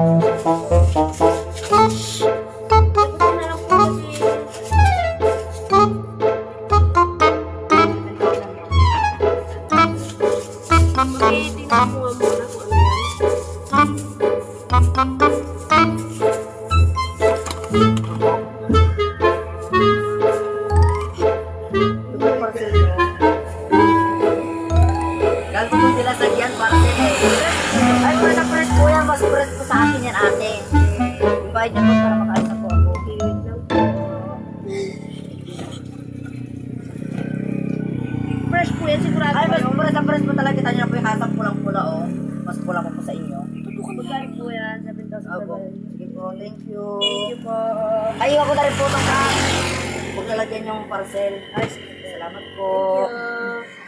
Tingnan mo muna kung ano Gago mo sila sa diyan para sa ay, wala na press po yan. Mas press po sa akin yan, ate. Invite niya po para makaalis na po ako. Okay, wait lang po. Fresh po yan, sigurado Ay, mas kayo. press na press po talaga. Kita niyo na po yung hasang pulang-pula, oh. Mas pula po sa inyo. Magkano po yan? 7,000 Opo. naman. Sige po, thank you. Thank you po. Ay, iwan ko na rin po itong cash. Huwag lalagyan yung parcel. Ay, Salamat po. thank you.